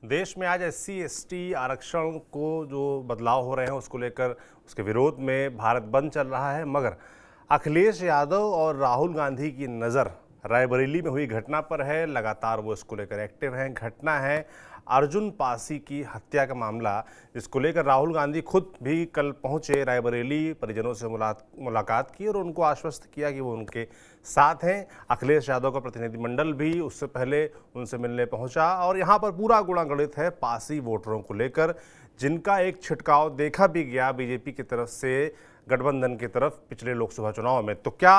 देश में आज एससी एसटी आरक्षण को जो बदलाव हो रहे हैं उसको लेकर उसके विरोध में भारत बंद चल रहा है, मगर अखिलेश यादव और राहुल गांधी की नज़र रायबरेली में हुई घटना पर है। लगातार वो इसको लेकर एक्टिव हैं। घटना है अर्जुन पासी की हत्या का मामला, जिसको लेकर राहुल गांधी खुद भी कल पहुंचे रायबरेली, परिजनों से मुलाकात की और उनको आश्वस्त किया कि वो उनके साथ हैं। अखिलेश यादव का प्रतिनिधिमंडल भी उससे पहले उनसे मिलने पहुंचा और यहाँ पर पूरा गुणागणित है पासी वोटरों को लेकर, जिनका एक छिटकाव देखा भी गया बीजेपी की तरफ से गठबंधन की तरफ पिछले लोकसभा चुनाव में। तो क्या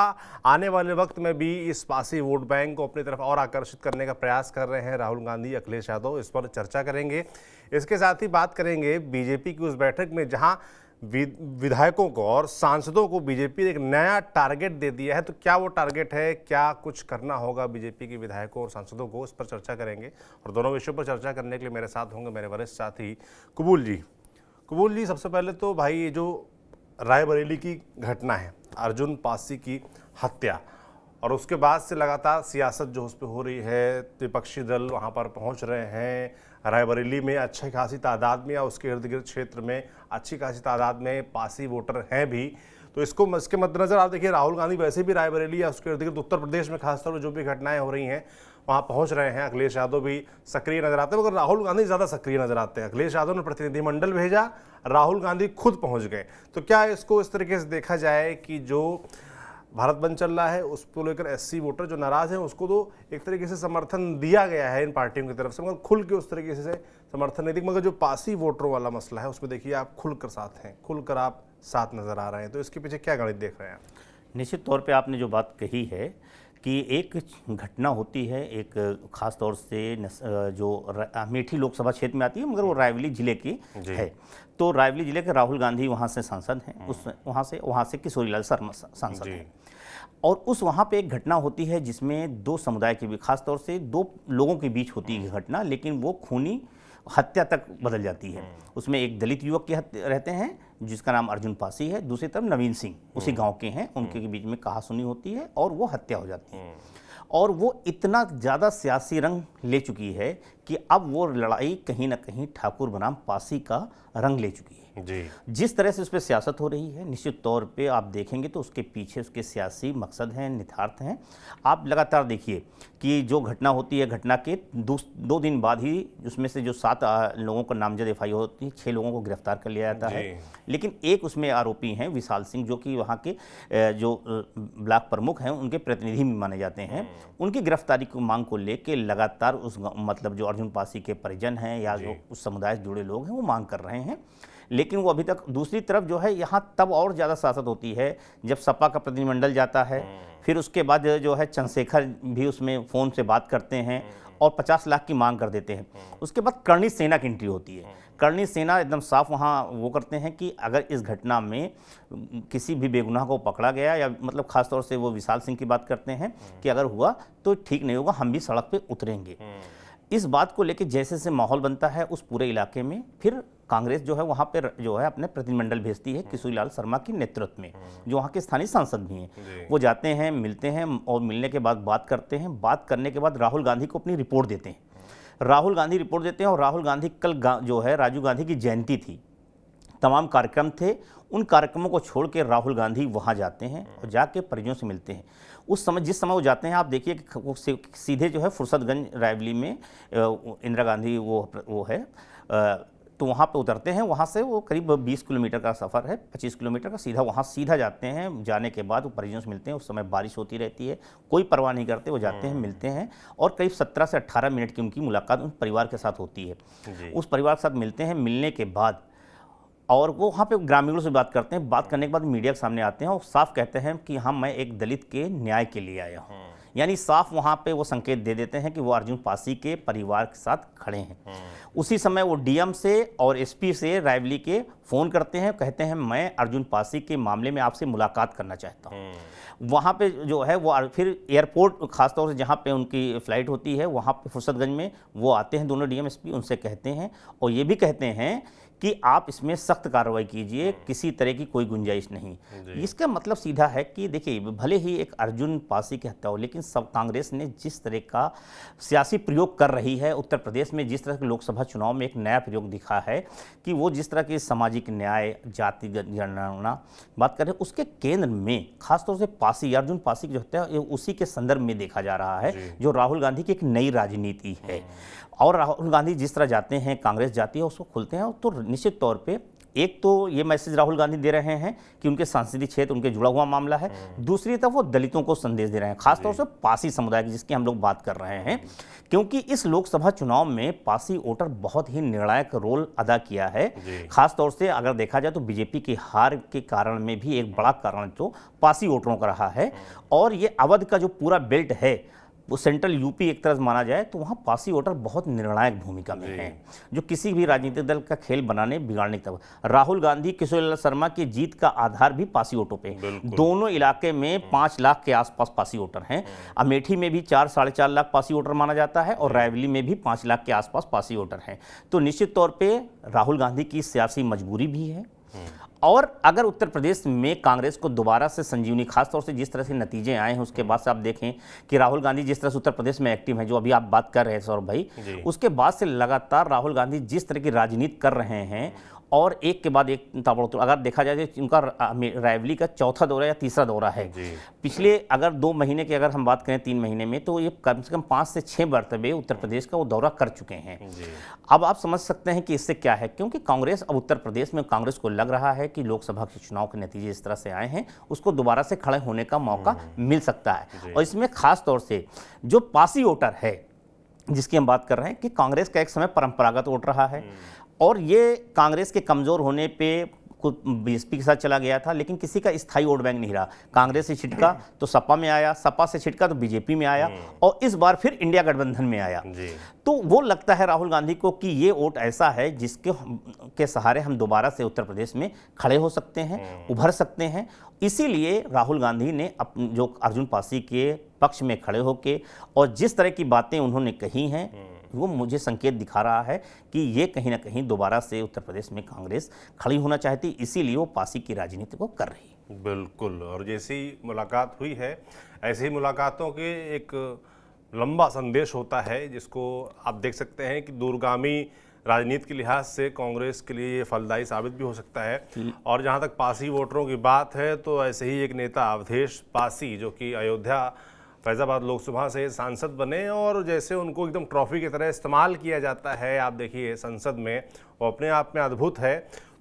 आने वाले वक्त में भी इस पासी वोट बैंक को अपनी तरफ और आकर्षित करने का प्रयास कर रहे हैं राहुल गांधी, अखिलेश यादव? इस पर चर्चा करेंगे। इसके साथ ही बात करेंगे बीजेपी की उस बैठक में जहां विधायकों को और सांसदों को बीजेपी ने एक नया टारगेट दे दिया है। तो क्या वो टारगेट है, क्या कुछ करना होगा बीजेपी के विधायकों और सांसदों को, इस पर चर्चा करेंगे। और दोनों विषयों पर चर्चा करने के लिए मेरे साथ होंगे मेरे वरिष्ठ साथी कुबूल जी। कुबूल जी, सबसे पहले तो भाई ये जो रायबरेली की घटना है, अर्जुन पासी की हत्या, और उसके बाद से लगातार सियासत जो उस पर हो रही है, विपक्षी दल वहाँ पर पहुँच रहे हैं रायबरेली में अच्छी खासी तादाद में, या उसके इर्द गिर्द क्षेत्र में अच्छी खासी तादाद में पासी वोटर हैं भी। तो इसके मद्देनज़र आप देखिए, राहुल गांधी वैसे भी रायबरेली या उसके इर्द गिर्द उत्तर प्रदेश में खासतौर पर जो भी घटनाएं हो रही हैं वहाँ पहुँच रहे हैं। अखिलेश यादव भी सक्रिय नजर आते हैं, मगर राहुल गांधी ज़्यादा सक्रिय नजर आते हैं। अखिलेश यादव ने प्रतिनिधिमंडल भेजा, राहुल गांधी खुद पहुँच गए। तो क्या इसको इस तरीके से देखा जाए कि जो भारत बंद चल रहा है उसको लेकर एससी वोटर जो नाराज हैं उसको तो एक तरीके से समर्थन दिया गया है इन पार्टियों की तरफ से, मगर खुल के उस तरीके से समर्थन नहीं दिया। मगर जो पासी वोटरों वाला मसला है उसमें देखिए आप खुलकर साथ हैं, खुलकर आप साथ नजर आ रहे हैं। तो इसके पीछे क्या गणित देख रहे हैं? निश्चित तौर पे आपने जो बात कही है कि एक घटना होती है, एक खास तौर से जो अमेठी लोकसभा क्षेत्र में आती है, मगर वो रायबरेली जिले की है। तो रायबरेली जिले के राहुल गांधी वहाँ से सांसद हैं, उस वहाँ से किशोरीलाल शर्मा सांसद हैं। और उस वहाँ पे एक घटना होती है जिसमें दो समुदाय के बीच, खास तौर से दो लोगों के बीच होती है घटना, लेकिन वो खूनी हत्या तक बदल जाती है। उसमें एक दलित युवक के रहते हैं जिसका नाम अर्जुन पासी है, दूसरी तरफ नवीन सिंह उसी गांव के हैं, उनके बीच में कहासुनी होती है और वो हत्या हो जाती है। और वो इतना ज़्यादा सियासी रंग ले चुकी है कि अब वो लड़ाई कहीं ना कहीं ठाकुर बनाम पासी का रंग ले चुकी है जी। जिस तरह से उस पर सियासत हो रही है, निश्चित तौर पे आप देखेंगे तो उसके पीछे उसके सियासी मकसद हैं, निहितार्थ हैं। आप लगातार देखिए कि जो घटना होती है, घटना के दो दिन बाद ही उसमें से जो 7 लोगों को नामजद एफआईआर होती है, 6 लोगों को गिरफ्तार कर लिया जाता है। लेकिन एक उसमें आरोपी हैं विशाल सिंह, जो कि वहाँ के जो ब्लॉक प्रमुख हैं उनके प्रतिनिधि भी माने जाते हैं। उनकी गिरफ्तारी की मांग को लेकर लगातार उस मतलब जो अर्जुन पासी के परिजन हैं या जो उस समुदाय से जुड़े लोग हैं वो मांग कर रहे हैं। लेकिन वो अभी तक, दूसरी तरफ जो है यहाँ तब और ज़्यादा सियासत होती है जब सपा का प्रतिनिधिमंडल जाता है, फिर उसके बाद जो है चंद्रशेखर भी उसमें फ़ोन से बात करते हैं और 50 लाख की मांग कर देते हैं। उसके बाद कर्णी सेना की एंट्री होती है। कर्णी सेना एकदम साफ वहाँ वो करते हैं कि अगर इस घटना में किसी भी बेगुनाह को पकड़ा गया, या मतलब खासतौर से वो विशाल सिंह की बात करते हैं कि अगर हुआ तो ठीक नहीं होगा, हम भी सड़क पे उतरेंगे। इस बात को लेकर जैसे से माहौल बनता है उस पूरे इलाके में, फिर कांग्रेस जो है वहाँ पे जो है अपने प्रतिनिधिमंडल भेजती है किशोरीलाल शर्मा के नेतृत्व में, जो वहाँ के स्थानीय सांसद भी हैं। वो जाते हैं, मिलते हैं और मिलने के बाद बात करते हैं। बात करने के बाद राहुल गांधी को अपनी रिपोर्ट देते हैं। राहुल गांधी रिपोर्ट देते हैं और राहुल गांधी कल जो है राजीव गांधी की जयंती थी, तमाम कार्यक्रम थे, उन कार्यक्रमों को छोड़ के राहुल गांधी वहाँ जाते हैं और जाके परिजनों से मिलते हैं। उस समय जिस समय वो जाते हैं, आप देखिए कि वो सीधे जो है फुर्सतगंज रायबरेली में इंदिरा गांधी वो है, तो वहाँ पे उतरते हैं। वहाँ से वो करीब 20 किलोमीटर का सफ़र है, 25 किलोमीटर का, सीधा जाते हैं। जाने के बाद वो परिजनों से मिलते हैं। उस समय बारिश होती रहती है, कोई परवाह नहीं करते, वो जाते हैं, मिलते हैं और करीब 17 से 18 मिनट की उनकी मुलाकात उन परिवार के साथ होती है। उस परिवार के साथ मिलते हैं, मिलने के बाद और वो वहाँ पे ग्रामीणों से बात करते हैं। बात करने के बाद मीडिया के सामने आते हैं और साफ कहते हैं कि हाँ, मैं एक दलित के न्याय के लिए आया हूँ। यानी साफ वहाँ पे वो संकेत दे देते हैं कि वो अर्जुन पासी के परिवार के साथ खड़े हैं। उसी समय वो डीएम से और एसपी से रायबरेली के फ़ोन करते हैं, कहते हैं मैं अर्जुन पासी के मामले में आपसे मुलाकात करना चाहता हूँ। वहाँ पे जो है वो फिर एयरपोर्ट, खासतौर से जहाँ पे उनकी फ़्लाइट होती है वहाँ पे फुर्सतगंज में वो आते हैं दोनों डीएम एसपी, उनसे कहते हैं और ये भी कहते हैं कि आप इसमें सख्त कार्रवाई कीजिए, किसी तरह की कोई गुंजाइश नहीं। इसका मतलब सीधा है कि देखिए, भले ही एक अर्जुन पासी की हत्या हो, लेकिन सब कांग्रेस ने जिस तरह का सियासी प्रयोग कर रही है उत्तर प्रदेश में, जिस तरह के लोकसभा चुनाव में एक नया प्रयोग दिखा है कि वो जिस तरह की सामाजिक न्याय, जातिगत जनगणना बात करें, उसके केंद्र में खासतौर से पासी, अर्जुन पासी की जो हत्या उसी के संदर्भ में देखा जा रहा है, जो राहुल गांधी की एक नई राजनीति है। और राहुल गांधी जिस तरह जाते हैं, कांग्रेस जाती है, उसको खुलते हैं, तो निश्चित तौर पे एक तो ये मैसेज राहुल गांधी दे रहे हैं कि उनके संसदीय क्षेत्र उनके जुड़ा हुआ मामला है, दूसरी तरफ वो दलितों को संदेश दे रहे हैं, खासतौर से पासी समुदाय की जिसकी हम लोग बात कर रहे हैं, क्योंकि इस लोकसभा चुनाव में पासी वोटर बहुत ही निर्णायक रोल अदा किया है। खासतौर से अगर देखा जाए तो बीजेपी की हार के कारण में भी एक बड़ा कारण तो पासी वोटरों का रहा है। और ये अवध का जो पूरा बेल्ट है, वो सेंट्रल यूपी एक तरह से माना जाए तो वहाँ पासी वोटर बहुत निर्णायक भूमिका में हैं, जो किसी भी राजनीतिक दल का खेल बनाने बिगाड़ने की तरफ। राहुल गांधी, किशोर शर्मा की जीत का आधार भी पासी वोटों पे, दोनों इलाके में 5 लाख के आसपास पासी वोटर हैं। अमेठी में भी 4-4.5 लाख पासी वोटर माना जाता है, और रायबरेली में भी 5 लाख के आसपास पासी वोटर हैं। तो निश्चित तौर पर राहुल गांधी की सियासी मजबूरी भी है। और अगर उत्तर प्रदेश में कांग्रेस को दोबारा से संजीवनी, खासतौर से जिस तरह से नतीजे आए हैं उसके बाद से आप देखें कि राहुल गांधी जिस तरह से उत्तर प्रदेश में एक्टिव है, जो अभी आप बात कर रहे हैं सौरभ भाई, उसके बाद से लगातार राहुल गांधी जिस तरह की राजनीति कर रहे हैं, और एक के बाद एक ताबड़तोड़, अगर देखा जाए तो उनका रायबरेली का चौथा दौरा या तीसरा दौरा है। पिछले अगर 2 महीने की अगर हम बात करें, 3 महीने में, तो ये कम से कम 5 से 6 मरतबे उत्तर प्रदेश का वो दौरा कर चुके हैं। अब आप समझ सकते हैं कि इससे क्या है, क्योंकि कांग्रेस अब उत्तर प्रदेश में, कांग्रेस को लग रहा है कि लोकसभा के चुनाव के नतीजे इस तरह से आए हैं, उसको दोबारा से खड़े होने का मौका मिल सकता है। और इसमें खास तौर से जो पासी वोटर है जिसकी हम बात कर रहे हैं, कि कांग्रेस का एक समय परंपरागत वोट रहा है, और ये कांग्रेस के कमजोर होने पे बीएसपी के साथ चला गया था, लेकिन किसी का स्थायी वोट बैंक नहीं रहा। कांग्रेस से छिटका तो सपा में आया, सपा से छिटका तो बीजेपी में आया, और इस बार फिर इंडिया गठबंधन में आया। तो वो लगता है राहुल गांधी को कि ये वोट ऐसा है जिसके सहारे हम दोबारा से उत्तर प्रदेश में खड़े हो सकते हैं, उभर सकते हैं। इसीलिए राहुल गांधी ने जो अर्जुन पासी के पक्ष में खड़े होके और जिस तरह की बातें उन्होंने कही हैं, वो मुझे संकेत दिखा रहा है कि ये कहीं ना कहीं दोबारा से उत्तर प्रदेश में कांग्रेस खड़ी होना चाहती, इसीलिए वो पासी की राजनीति को कर रही है। बिल्कुल, और जैसी मुलाकात हुई है, ऐसी ही मुलाकातों के एक लंबा संदेश होता है, जिसको आप देख सकते हैं कि दूरगामी राजनीति के लिहाज से कांग्रेस के लिए ये फलदायी साबित भी हो सकता है। और जहाँ तक पासी वोटरों की बात है, तो ऐसे ही एक नेता अवधेश पासी, जो कि अयोध्या फैज़ाबाद लोकसभा से सांसद बने, और जैसे उनको एकदम ट्रॉफी की तरह इस्तेमाल किया जाता है, आप देखिए संसद में, वो अपने आप में अद्भुत है।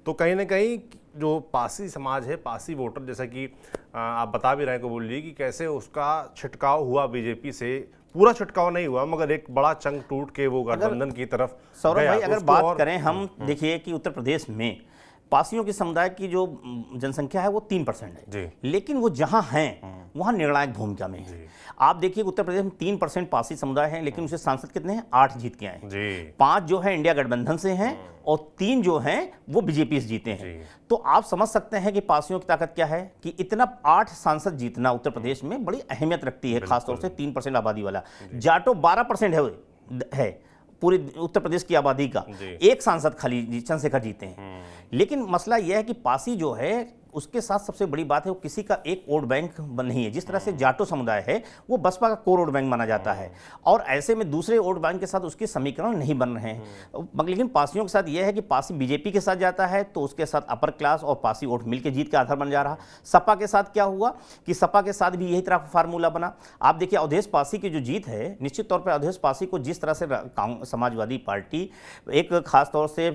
तो कहीं ना कहीं जो पासी समाज है, पासी वोटर, जैसा कि आप बता भी रहे हैं कबूल जी, कि कैसे उसका छिटकाव हुआ बीजेपी से, पूरा छिटकाव नहीं हुआ, मगर एक बड़ा चंग टूट के वो गठबंधन की तरफ सौरभ भाई, अगर बात करें हम, देखिए कि उत्तर प्रदेश में पासियों की समुदाय की जो जनसंख्या है वो 3% है, लेकिन वो जहां हैं वहां निर्णायक भूमिका में है। आप देखिए उत्तर प्रदेश में 3% पासी समुदाय है, लेकिन उसे सांसद कितने हैं? 8 जीत के आए, 5 जो है इंडिया गठबंधन से हैं, और 3 जो हैं वो बीजेपी से जीते हैं। तो आप समझ सकते हैं कि पासियों की ताकत क्या है, कि इतना 8 सांसद जीतना उत्तर प्रदेश में बड़ी अहमियत रखती है, खासतौर से 3% आबादी वाला। जाटो 12% है पूरे उत्तर प्रदेश की आबादी का, 1 सांसद खाली चंद्रशेखर जीते हैं। लेकिन मसला यह है कि पासी जो है, उसके साथ सबसे बड़ी बात है वो किसी का एक वोट बैंक नहीं है। जिस तरह से जाटो समुदाय है वो बसपा का कोर वोट बैंक माना जाता है, और ऐसे में दूसरे वोट बैंक के साथ उसके समीकरण नहीं बन रहे हैं। लेकिन पासियों के साथ यह है कि पासी बीजेपी के साथ जाता है तो उसके साथ अपर क्लास और पासी वोट मिलकर जीत का आधार बन जा रहा। सपा के साथ क्या हुआ कि सपा के साथ भी यही तरह फार्मूला बना। आप देखिए अवधेश पासी की जो जीत है, निश्चित तौर पर अवधेश पासी को जिस तरह से समाजवादी पार्टी एक खासतौर से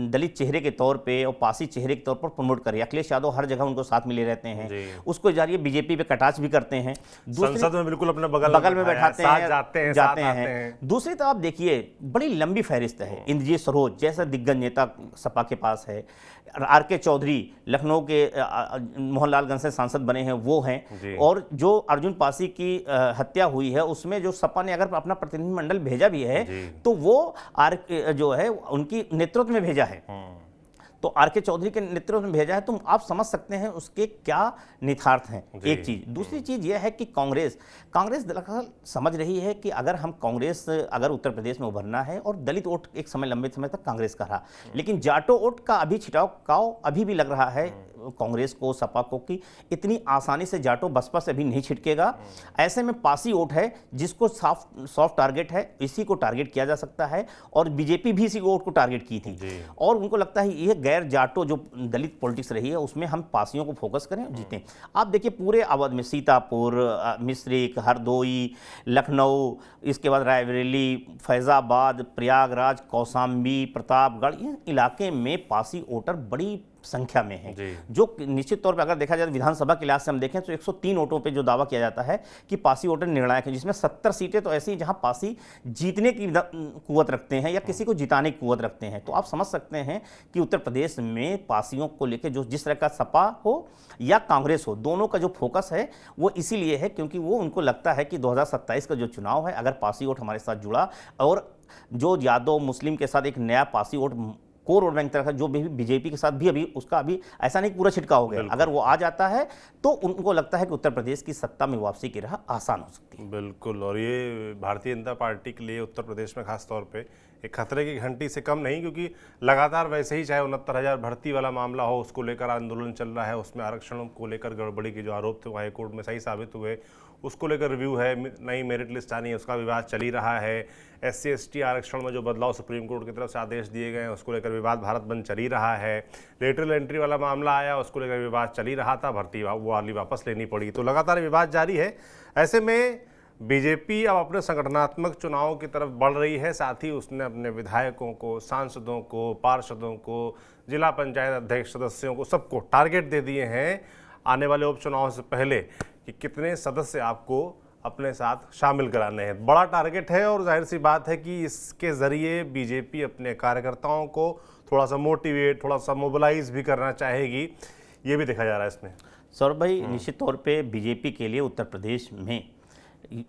दलित चेहरे के तौर पर और पासी चेहरे के तौर पर प्रमोट करे, अखिलेश यादव हर जगह उनको साथ मिले रहते हैं, उसको जरिए बीजेपी पे कटाच भी करते हैं, संसद में बिल्कुल अपने बगल में बैठाते हैं, जाते हैं। दूसरी तरफ आप देखिए बड़ी लंबी फहरिस्त है। इंद्रजीत सरोज जैसा दिग्गज नेता सपा के पास है, आर.के. चौधरी लखनऊ के मोहनलालगंज से सांसद बने हैं वो हैं, और जो अर्जुन पासी की हत्या हुई है उसमें जो सपा ने अगर अपना प्रतिनिधिमंडल भेजा भी है तो वो जो है उनकी नेतृत्व में भेजा है। तो आर.के. चौधरी के नेतृत्व में भेजा है, तो आप समझ सकते हैं उसके क्या निहितार्थ हैं। एक चीज, दूसरी चीज यह है कि कांग्रेस दरअसल समझ रही है कि अगर हम कांग्रेस अगर उत्तर प्रदेश में उभरना है, और दलित वोट एक समय लंबे समय तक कांग्रेस का रहा, लेकिन जाटो वोट का अभी छिड़काव अभी भी लग रहा है कांग्रेस को, सपा को, कि इतनी आसानी से जाटो बसपा से भी नहीं छिटकेगा। ऐसे में पासी वोट है जिसको सॉफ्ट टारगेट है, इसी को टारगेट किया जा सकता है, और बीजेपी भी इसी वोट को टारगेट की थी, और उनको लगता है ये गैर जाटो जो दलित पॉलिटिक्स रही है उसमें हम पासियों को फोकस करें, जीतें। आप देखिए पूरे अवध में सीतापुर, मिश्रिक, हरदोई, लखनऊ, इसके बाद रायबरेली, फैजाबाद, प्रयागराज, कौशाम्बी, प्रतापगढ़, इन इलाके में पासी वोटर बड़ी संख्या में है, जो निश्चित तौर पे अगर देखा जाए तो विधानसभा के लिहाज से हम देखें तो 103 वोटों पे जो दावा किया जाता है कि पासी वोटर निर्णायक है, जिसमें 70 सीटें तो ऐसी जहां पासी जीतने की कुवत रखते हैं या किसी को जिताने की कुवत रखते हैं। तो आप समझ सकते हैं कि उत्तर प्रदेश में पासियों को लेकर जो जिस तरह का सपा हो या कांग्रेस हो, दोनों का जो फोकस है वो इसीलिए है क्योंकि वो उनको लगता है कि 2027 का जो चुनाव है, अगर पासी वोट हमारे साथ जुड़ा और जो यादव मुस्लिम के साथ एक नया Pasi vote core vote bank तरह का जो भी बीजेपी के साथ भी अभी उसका अभी ऐसा नहीं पूरा छिटका हो गया, अगर वो आ जाता है तो उनको लगता है कि उत्तर प्रदेश की सत्ता में वापसी की राह आसान हो सकती है। बिल्कुल, और ये भारतीय जनता पार्टी के लिए उत्तर प्रदेश में खास तौर पे एक खतरे की घंटी से कम नहीं, क्योंकि लगातार वैसे ही चाहे 69,000 भर्ती वाला मामला हो, उसको लेकर आंदोलन चल रहा है, उसमें आरक्षण को लेकर गड़बड़ी के जो आरोप थे वो हाईकोर्ट में सही साबित हुए, उसको लेकर रिव्यू है, नई मेरिट लिस्ट आनी है, उसका विवाद चल ही रहा है। SC/ST आरक्षण में जो बदलाव सुप्रीम कोर्ट की तरफ से आदेश दिए गए हैं उसको लेकर विवाद भारत बंद चल ही रहा है। लेटरल एंट्री वाला मामला आया, उसको लेकर विवाद चल ही रहा था, भर्ती वो वाली वापस लेनी पड़ी, तो लगातार विवाद जारी है। ऐसे में बीजेपी अब अपने संगठनात्मक चुनाव की तरफ बढ़ रही है, साथ ही उसने अपने विधायकों को, सांसदों को, पार्षदों को, जिला पंचायत अध्यक्ष सदस्यों को, सबको टारगेट दे दिए हैं आने वाले उपचुनाव से पहले कि कितने सदस्य आपको अपने साथ शामिल कराने हैं। बड़ा टारगेट है और जाहिर सी बात है कि इसके ज़रिए बीजेपी अपने कार्यकर्ताओं को थोड़ा सा मोटिवेट, थोड़ा सा मोबिलाइज भी करना चाहेगी, ये भी देखा जा रहा है इसमें। सौरभ भाई, निश्चित तौर पे बीजेपी के लिए उत्तर प्रदेश में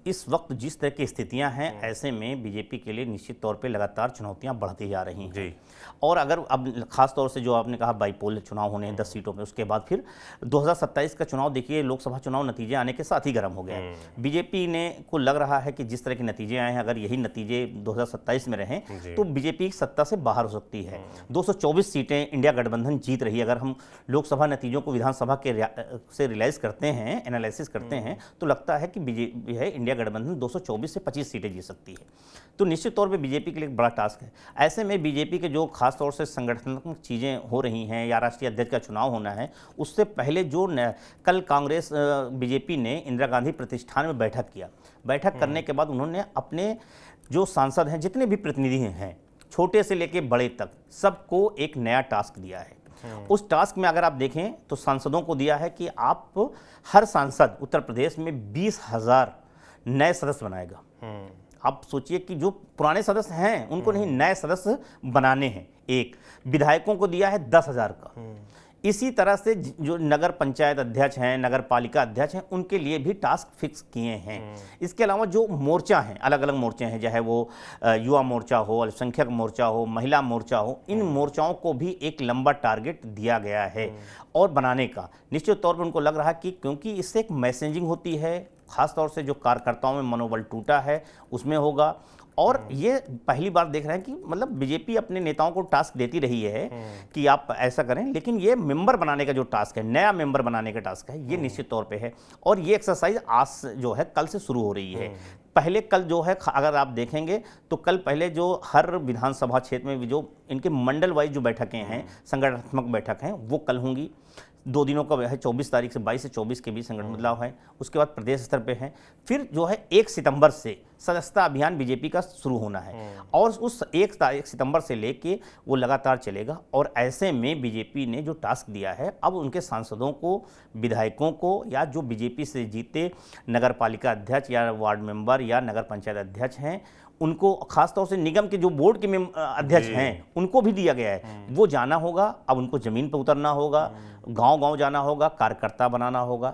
इस वक्त जिस तरह की स्थितियां हैं, ऐसे में बीजेपी के लिए निश्चित तौर पे लगातार चुनौतियां बढ़ती जा रही हैं। और अगर अब खास तौर से जो आपने कहा बाईपोल चुनाव होने हैं 10 सीटों पे, उसके बाद फिर 2027 का चुनाव देखिए, लोकसभा चुनाव नतीजे आने के साथ ही गर्म हो गया है। बीजेपी ने को लग रहा है कि जिस तरह के नतीजे आए हैं, अगर यही नतीजे 2027 में रहें तो बीजेपी सत्ता से बाहर हो सकती है। 224 सीटें इंडिया गठबंधन जीत रही है। अगर हम लोकसभा नतीजों को विधानसभा के से रियलाइज करते हैं, एनालिसिस करते हैं, तो लगता है कि बीजेपी है इंडिया गठबंधन 224 से 25 सीटें जीत सकती है। तो निश्चित तौर पे बीजेपी के लिए एक बड़ा टास्क है। ऐसे में बीजेपी के जो खास तौर से संगठनात्मक चीज़ें हो रही हैं या राष्ट्रीय अध्यक्ष का चुनाव होना है, उससे पहले जो कल कांग्रेस बीजेपी ने इंदिरा गांधी प्रतिष्ठान में बैठक किया। बैठक करने के बाद उन्होंने अपने जो सांसद हैं, जितने भी प्रतिनिधि हैं, छोटे से लेके बड़े तक, सबको एक नया टास्क दिया है। उस टास्क में अगर आप देखें तो सांसदों को दिया है कि आप हर सांसद उत्तर प्रदेश में 20,000 नए सदस्य बनाएगा। आप सोचिए कि जो पुराने सदस्य हैं उनको नहीं, नए सदस्य बनाने हैं। एक विधायकों को दिया है 10,000 का। इसी तरह से जो नगर पंचायत अध्यक्ष हैं, नगर पालिका अध्यक्ष हैं, उनके लिए भी टास्क फिक्स किए हैं। इसके अलावा जो मोर्चा हैं, अलग अलग मोर्चे हैं, चाहे वो युवा मोर्चा हो, अल्पसंख्यक मोर्चा हो, महिला मोर्चा हो, इन मोर्चाओं को भी एक लंबा टारगेट दिया गया है और बनाने का। निश्चित तौर पर उनको लग रहा है कि क्योंकि इससे एक मैसेजिंग होती है, खासतौर से जो कार्यकर्ताओं में मनोबल टूटा है उसमें होगा। और ये पहली बार देख रहे हैं कि मतलब बीजेपी अपने नेताओं को टास्क देती रही है कि आप ऐसा करें, लेकिन ये मेंबर बनाने का जो टास्क है, नया मेंबर बनाने का टास्क है, ये निश्चित तौर पे है। और ये एक्सरसाइज आज जो है कल से शुरू हो रही है। पहले कल जो है, अगर आप देखेंगे तो कल पहले जो हर विधानसभा क्षेत्र में जो इनके मंडल वाइज जो बैठकें हैं, संगठनात्मक बैठक हैं, वो कल होंगी। 2 दिनों का है, 24 तारीख से 22 से 24 के बीच संगठन बदलाव है। उसके बाद प्रदेश स्तर पे है। फिर जो है 1 सितंबर से सदस्यता अभियान बीजेपी का शुरू होना है और उस 1 सितंबर से लेके वो लगातार चलेगा। और ऐसे में बीजेपी ने जो टास्क दिया है, अब उनके सांसदों को, विधायकों को, या जो बीजेपी से जीते नगर पालिका अध्यक्ष या वार्ड मेंबर या नगर पंचायत अध्यक्ष हैं, उनको खासतौर से निगम के जो बोर्ड के अध्यक्ष हैं उनको भी दिया गया है। वो जाना होगा, अब उनको जमीन पर उतरना होगा, गांव-गांव जाना होगा, कार्यकर्ता बनाना होगा।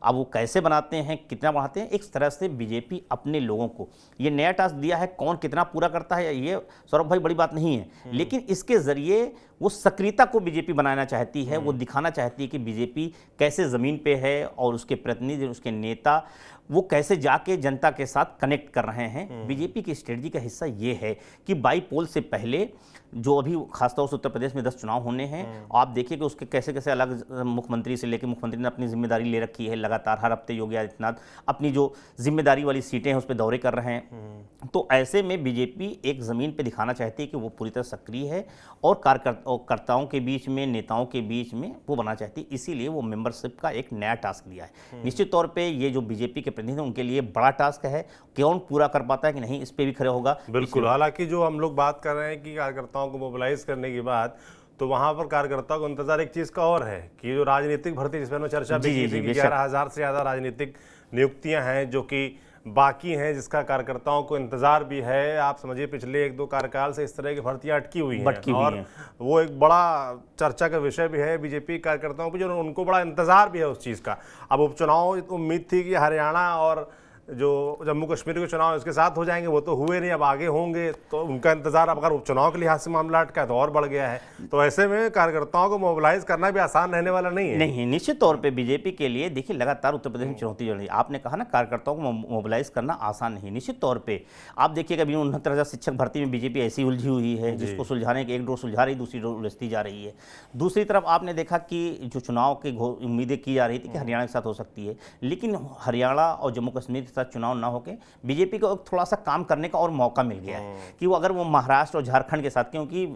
अब वो कैसे बनाते हैं, कितना बढ़ाते हैं, एक तरह से बीजेपी अपने लोगों को ये नया टास्क दिया है। कौन कितना पूरा करता है ये सौरभ भाई बड़ी बात नहीं है, लेकिन इसके जरिए वो सक्रियता को बीजेपी बनाना चाहती है। वो दिखाना चाहती है कि बीजेपी कैसे ज़मीन पे है और उसके प्रतिनिधि, उसके नेता वो कैसे जाके जनता के साथ कनेक्ट कर रहे हैं। बीजेपी की स्ट्रेटजी का हिस्सा ये है कि बाई पोल से पहले जो अभी खासतौर से उत्तर प्रदेश में 10 चुनाव होने हैं, आप देखिए कि उसके कैसे कैसे अलग मुख्यमंत्री से लेकर मुख्यमंत्री ने अपनी जिम्मेदारी ले रखी है। लगातार हर हफ्ते योगी आदित्यनाथ अपनी जो जिम्मेदारी वाली सीटें हैं उस पर दौरे कर रहे हैं। तो ऐसे में बीजेपी एक ज़मीन पे दिखाना चाहती है कि वो पूरी तरह सक्रिय है और कार्यकर्ताओं के बीच में, नेताओं के बीच में वो बनाना चाहती है। इसीलिए वो मेंबरशिप का एक नया टास्क लिया है। निश्चित तौर पर ये जो बीजेपी के प्रतिनिधि उनके लिए बड़ा टास्क है। कौन पूरा कर पाता है कि नहीं, इस पर भी खड़े होगा। बिल्कुल, हालांकि जो हम लोग बात कर रहे हैं कि कार्यकर्ताओं को मोबिलाइज करने की बात, तो वहां पर कार्यकर्ताओं को इंतजार एक चीज का और है कि जो राजनीतिक भर्ती जिसमें चर्चा भी की थी कि 11,000 से ज्यादा राजनीतिक नियुक्तियां हैं जो कि बाकी हैं, जिसका कार्यकर्ताओं को इंतजार भी है। आप समझिए पिछले 1-2 कार्यकाल से इस तरह की भर्तियां अटकी हुई हैं और वो एक बड़ा चर्चा का विषय भी है बीजेपी कार्यकर्ताओं को, जो उनको बड़ा इंतजार भी है उस चीज़ का। अब उपचुनाव उम्मीद थी कि हरियाणा और जो जम्मू कश्मीर के चुनाव इसके साथ हो जाएंगे, वो तो हुए नहीं, अब आगे होंगे, तो उनका इंतजार अब अगर उपचुनाव के लिहाज से मामला अटका है तो और बढ़ गया है। तो ऐसे में कार्यकर्ताओं को मोबिलाइज करना भी आसान रहने वाला नहीं है। नहीं, निश्चित तौर पे बीजेपी के लिए देखिए लगातार उत्तर प्रदेश में चुनौती चल रही है। आपने कहा ना कार्यकर्ताओं को मोबिलाइज करना आसान नहीं। निश्चित तौर पे आप देखिए कि अभी 69,000 शिक्षक भर्ती में बीजेपी ऐसी उलझी हुई है जिसको सुलझाने की एक डोर सुलझा रही, दूसरी डोर उलझती जा रही है। दूसरी तरफ आपने देखा कि जो चुनाव की उम्मीदें की जा रही थी कि हरियाणा के साथ हो सकती है, लेकिन हरियाणा और जम्मू कश्मीर के साथ चुनाव ना होकर बीजेपी को थोड़ा सा काम करने का और मौका मिल गया है कि वो अगर वो महाराष्ट्र और झारखंड के साथ, क्योंकि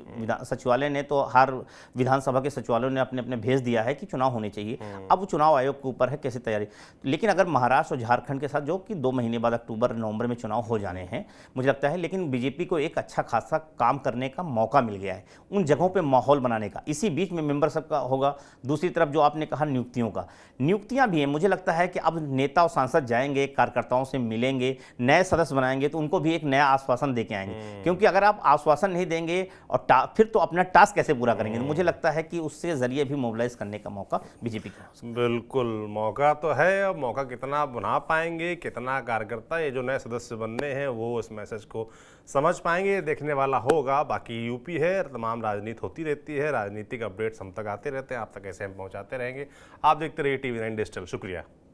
सचिवालय ने तो हर विधानसभा के सचिवालयों ने अपने अपने भेज दिया है कि चुनाव होने चाहिए। अब वो चुनाव आयोग के ऊपर है कैसे तैयारी। लेकिन अगर महाराष्ट्र और झारखंड के साथ, जो कि 2 महीने बाद अक्टूबर नवंबर में चुनाव हो जाने हैं मुझे लगता है, लेकिन बीजेपी को एक अच्छा खासा काम करने का मौका मिल गया है, उन जगहों पर माहौल बनाने का। इसी बीच में मेंबरशिप का होगा। दूसरी तरफ जो आपने कहा नियुक्तियां भी हैं। मुझे लगता है कि अब नेता और सांसद जाएंगे, कार्यकर्ताओं से मिलेंगे, नए सदस्य बनाएंगे तो उनको भी एक नया आश्वासन देके आएंगे, क्योंकि अगर आप आश्वासन नहीं देंगे और फिर तो अपना टास्क कैसे पूरा करेंगे। तो मुझे लगता है कि उससे जरिए भी मोबिलाइज करने का मौका बीजेपी को। बिल्कुल, मौका तो है। अब मौका कितना बना पाएंगे, कितना कार्यकर्ता ये जो नए सदस्य बनने हैं वो इस मैसेज को समझ पाएंगे, देखने वाला होगा। बाकी यूपी है, तमाम राजनीति होती रहती है, राजनीतिक अपडेट्स हम तक आते रहते हैं, आप तक ऐसे हम पहुंचाते रहेंगे। आप देखते रहिए TV9 डिजिटल। शुक्रिया।